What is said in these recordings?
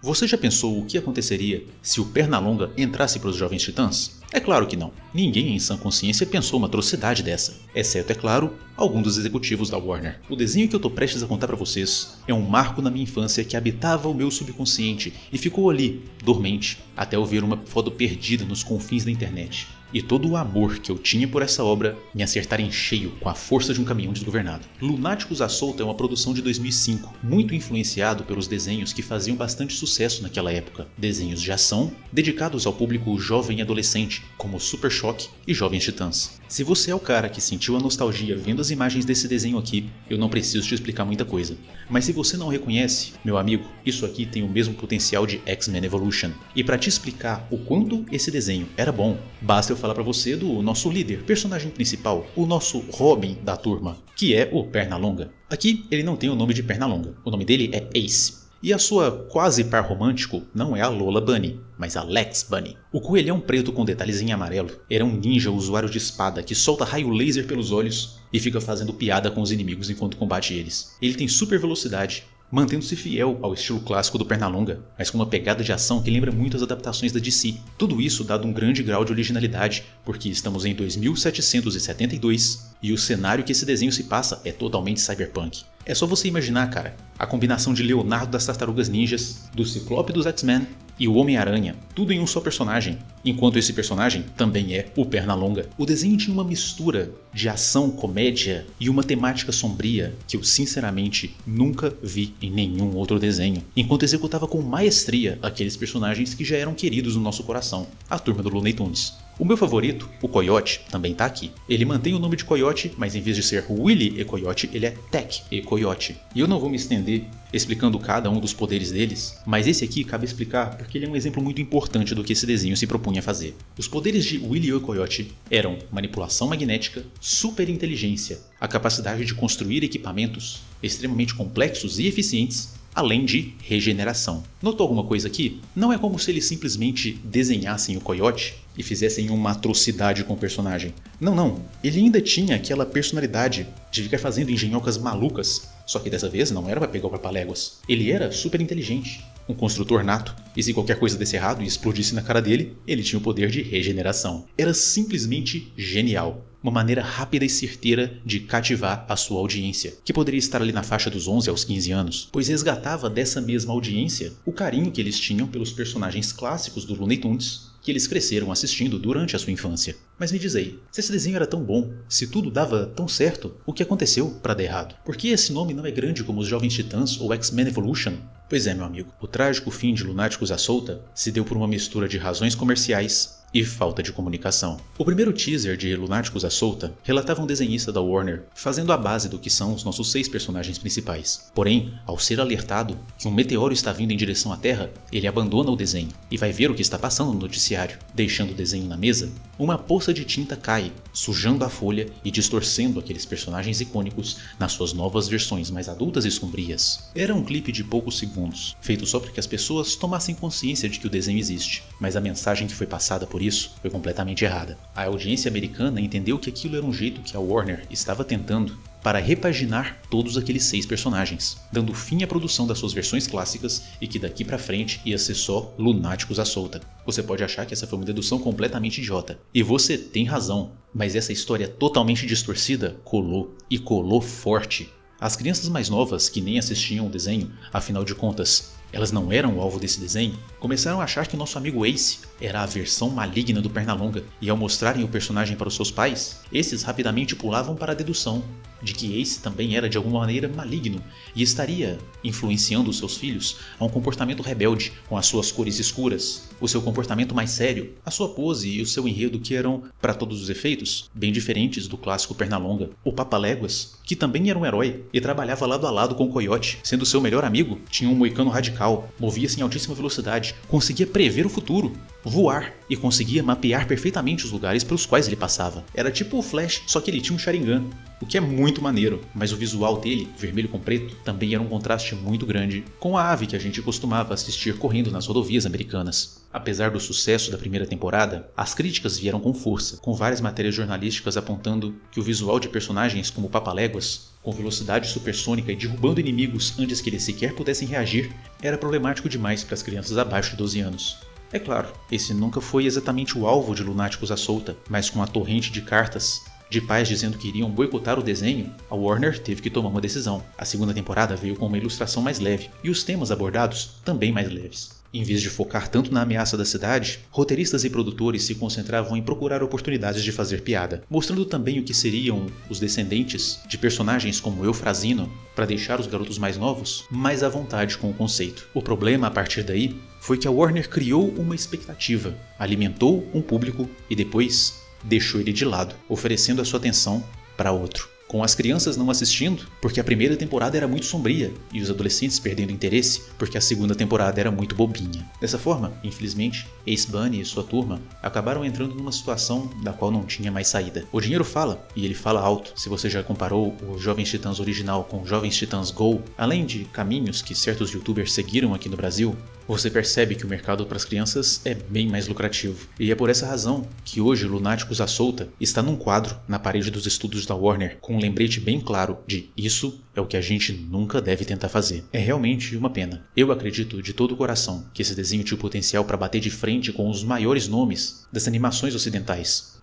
Você já pensou o que aconteceria se o Pernalonga entrasse para os Jovens Titãs? É claro que não. Ninguém em sã consciência pensou uma atrocidade dessa. Exceto, é claro, algum dos executivos da Warner. O desenho que eu tô prestes a contar pra vocês é um marco na minha infância que habitava o meu subconsciente e ficou ali, dormente, até eu ver uma foto perdida nos confins da internet. E todo o amor que eu tinha por essa obra me acertar em cheio com a força de um caminhão desgovernado. Lunáticos à Solta é uma produção de 2005, muito influenciado pelos desenhos que faziam bastante sucesso naquela época. Desenhos de ação dedicados ao público jovem e adolescente, como Super Choque e Jovens Titãs. Se você é o cara que sentiu a nostalgia vendo as imagens desse desenho aqui, eu não preciso te explicar muita coisa. Mas se você não reconhece, meu amigo, isso aqui tem o mesmo potencial de X-Men Evolution. E para te explicar o quanto esse desenho era bom, basta eu falar pra você do nosso líder, personagem principal, o nosso Robin da turma, que é o Pernalonga. Aqui ele não tem o nome de Pernalonga, o nome dele é Ace. E a sua quase par romântico não é a Lola Bunny, mas a Lex Bunny. O coelhão preto com detalhes em amarelo era um ninja usuário de espada que solta raio laser pelos olhos e fica fazendo piada com os inimigos enquanto combate eles. Ele tem super velocidade, mantendo-se fiel ao estilo clássico do Pernalonga, mas com uma pegada de ação que lembra muito as adaptações da DC. Tudo isso dado um grande grau de originalidade, porque estamos em 2772 e o cenário que esse desenho se passa é totalmente cyberpunk. É só você imaginar, cara, a combinação de Leonardo das Tartarugas Ninjas, do Ciclope dos X-Men e o Homem-Aranha, tudo em um só personagem, enquanto esse personagem também é o Pernalonga. O desenho tinha uma mistura de ação, comédia e uma temática sombria que eu sinceramente nunca vi em nenhum outro desenho, enquanto executava com maestria aqueles personagens que já eram queridos no nosso coração, a turma do Looney Tunes. O meu favorito, o Coyote, também tá aqui. Ele mantém o nome de Coyote, mas em vez de ser Willy e Coyote, ele é Tech e Coyote. E eu não vou me estender explicando cada um dos poderes deles, mas esse aqui cabe explicar porque ele é um exemplo muito importante do que esse desenho se propunha a fazer. Os poderes de Willy e Coyote eram manipulação magnética, superinteligência, a capacidade de construir equipamentos extremamente complexos e eficientes, além de regeneração. Notou alguma coisa aqui? Não é como se eles simplesmente desenhassem o Coyote e fizessem uma atrocidade com o personagem. Não. Ele ainda tinha aquela personalidade de ficar fazendo engenhocas malucas, só que dessa vez não era para pegar o papaléguas. Ele era super inteligente, um construtor nato, e se qualquer coisa desse errado e explodisse na cara dele, ele tinha o poder de regeneração. Era simplesmente genial. Uma maneira rápida e certeira de cativar a sua audiência, que poderia estar ali na faixa dos 11 aos 15 anos, pois resgatava dessa mesma audiência o carinho que eles tinham pelos personagens clássicos do Looney Tunes, que eles cresceram assistindo durante a sua infância. Mas me diz aí, se esse desenho era tão bom, se tudo dava tão certo, o que aconteceu para dar errado? Por que esse nome não é grande como os Jovens Titãs ou X-Men Evolution? Pois é, meu amigo, o trágico fim de Lunáticos à Solta se deu por uma mistura de razões comerciais e falta de comunicação. O primeiro teaser de Lunáticos à Solta relatava um desenhista da Warner fazendo a base do que são os nossos 6 personagens principais. Porém, ao ser alertado que um meteoro está vindo em direção à Terra, ele abandona o desenho e vai ver o que está passando no noticiário. Deixando o desenho na mesa, uma poça de tinta cai, sujando a folha e distorcendo aqueles personagens icônicos nas suas novas versões mais adultas e sombrias. Era um clipe de poucos segundos, feito só para que as pessoas tomassem consciência de que o desenho existe, mas a mensagem que foi passada por isso foi completamente errada. A audiência americana entendeu que aquilo era um jeito que a Warner estava tentando para repaginar todos aqueles 6 personagens, dando fim à produção das suas versões clássicas e que daqui pra frente ia ser só Lunáticos à Solta. Você pode achar que essa foi uma dedução completamente idiota, e você tem razão, mas essa história totalmente distorcida colou, e colou forte. As crianças mais novas, que nem assistiam o desenho, afinal de contas, elas não eram o alvo desse desenho, começaram a achar que o nosso amigo Ace era a versão maligna do Pernalonga, e ao mostrarem o personagem para os seus pais, esses rapidamente pulavam para a dedução de que Ace também era de alguma maneira maligno e estaria influenciando os seus filhos a um comportamento rebelde com as suas cores escuras, o seu comportamento mais sério, a sua pose e o seu enredo que eram, para todos os efeitos, bem diferentes do clássico Pernalonga. O Papaléguas, que também era um herói e trabalhava lado a lado com o Coyote, sendo seu melhor amigo, tinha um moicano radical, movia-se em altíssima velocidade, conseguia prever o futuro, voar e conseguia mapear perfeitamente os lugares pelos quais ele passava. Era tipo o Flash, só que ele tinha um Sharingan. o que é muito maneiro, mas o visual dele, vermelho com preto, também era um contraste muito grande com a ave que a gente costumava assistir correndo nas rodovias americanas. Apesar do sucesso da primeira temporada, as críticas vieram com força, com várias matérias jornalísticas apontando que o visual de personagens como Papaléguas, com velocidade supersônica e derrubando inimigos antes que eles sequer pudessem reagir, era problemático demais para as crianças abaixo de 12 anos. É claro, esse nunca foi exatamente o alvo de Lunáticos à Solta, mas com a torrente de cartas de pais dizendo que iriam boicotar o desenho, a Warner teve que tomar uma decisão. A segunda temporada veio com uma ilustração mais leve, e os temas abordados também mais leves. Em vez de focar tanto na ameaça da cidade, roteiristas e produtores se concentravam em procurar oportunidades de fazer piada, mostrando também o que seriam os descendentes de personagens como Eufrazino, para deixar os garotos mais novos mais à vontade com o conceito. O problema a partir daí foi que a Warner criou uma expectativa, alimentou um público e depois deixou ele de lado, oferecendo a sua atenção para outro. Com as crianças não assistindo, porque a primeira temporada era muito sombria, e os adolescentes perdendo interesse, porque a segunda temporada era muito bobinha. Dessa forma, infelizmente, Ace Bunny e sua turma acabaram entrando numa situação da qual não tinha mais saída. O dinheiro fala, e ele fala alto. Se você já comparou o Jovens Titãs original com o Jovens Titãs Go, além de caminhos que certos youtubers seguiram aqui no Brasil, você percebe que o mercado para as crianças é bem mais lucrativo. E é por essa razão que hoje Lunáticos à Solta está num quadro na parede dos estúdios da Warner, com um lembrete bem claro de isso é o que a gente nunca deve tentar fazer. É realmente uma pena. Eu acredito de todo o coração que esse desenho tinha o potencial para bater de frente com os maiores nomes das animações ocidentais.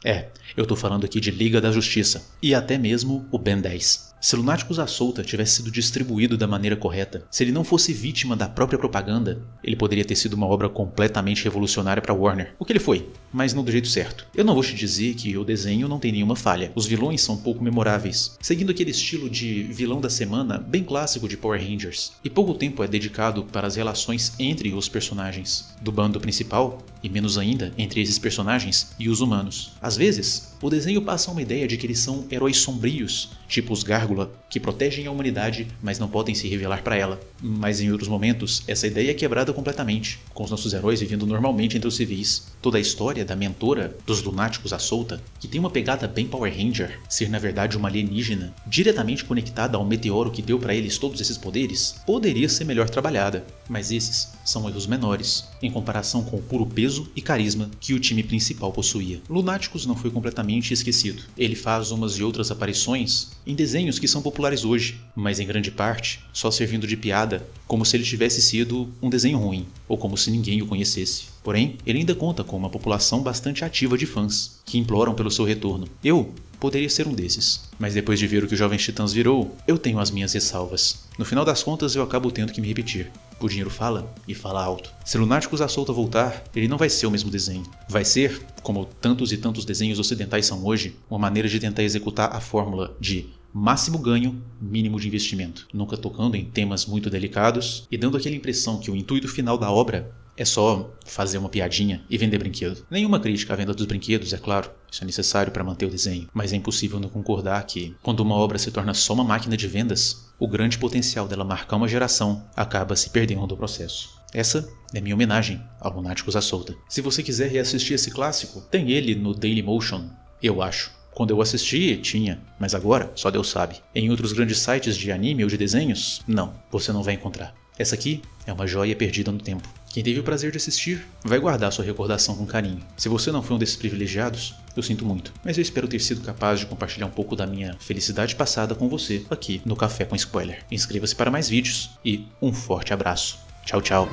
Eu tô falando aqui de Liga da Justiça e até mesmo o Ben 10. Se Lunáticos à Solta tivesse sido distribuído da maneira correta, se ele não fosse vítima da própria propaganda, ele poderia ter sido uma obra completamente revolucionária para Warner. O que ele foi, mas não do jeito certo. Eu não vou te dizer que o desenho não tem nenhuma falha. Os vilões são pouco memoráveis, seguindo aquele estilo de vilão da semana bem clássico de Power Rangers. E pouco tempo é dedicado para as relações entre os personagens do bando principal, e menos ainda entre esses personagens e os humanos. Às vezes, o desenho passa uma ideia de que eles são heróis sombrios, tipo os Gárgula, que protegem a humanidade, mas não podem se revelar para ela. Mas em outros momentos, essa ideia é quebrada completamente, com os nossos heróis vivendo normalmente entre os civis. Toda a história da mentora dos Lunáticos à Solta, que tem uma pegada bem Power Ranger, ser na verdade uma alienígena, diretamente conectada ao meteoro que deu para eles todos esses poderes, poderia ser melhor trabalhada. Mas esses são erros menores, em comparação com o puro peso e carisma que o time principal possuía. Lunáticos não foi completamente esquecido. Ele faz umas e outras aparições em desenhos que são populares hoje, mas em grande parte só servindo de piada, como se ele tivesse sido um desenho ruim, ou como se ninguém o conhecesse. Porém, ele ainda conta com uma população bastante ativa de fãs, que imploram pelo seu retorno. Eu poderia ser um desses, mas depois de ver o que o Jovens Titãs virou, eu tenho as minhas ressalvas. No final das contas, eu acabo tendo que me repetir. O dinheiro fala e fala alto. Se Lunáticos à Solta voltar, ele não vai ser o mesmo desenho. Vai ser, como tantos e tantos desenhos ocidentais são hoje, uma maneira de tentar executar a fórmula de máximo ganho, mínimo de investimento, nunca tocando em temas muito delicados e dando aquela impressão que o intuito final da obra é só fazer uma piadinha e vender brinquedo. Nenhuma crítica à venda dos brinquedos, é claro, isso é necessário para manter o desenho, mas é impossível não concordar que, quando uma obra se torna só uma máquina de vendas, o grande potencial dela marcar uma geração acaba se perdendo no processo. Essa é minha homenagem ao Lunáticos à Solta. Se você quiser reassistir esse clássico, tem ele no Dailymotion, eu acho. Quando eu assisti, tinha, mas agora só Deus sabe. Em outros grandes sites de anime ou de desenhos, não, você não vai encontrar. Essa aqui é uma joia perdida no tempo. Quem teve o prazer de assistir vai guardar sua recordação com carinho. Se você não foi um desses privilegiados, eu sinto muito, mas eu espero ter sido capaz de compartilhar um pouco da minha felicidade passada com você aqui no Café com Spoiler. Inscreva-se para mais vídeos e um forte abraço. Tchau, tchau.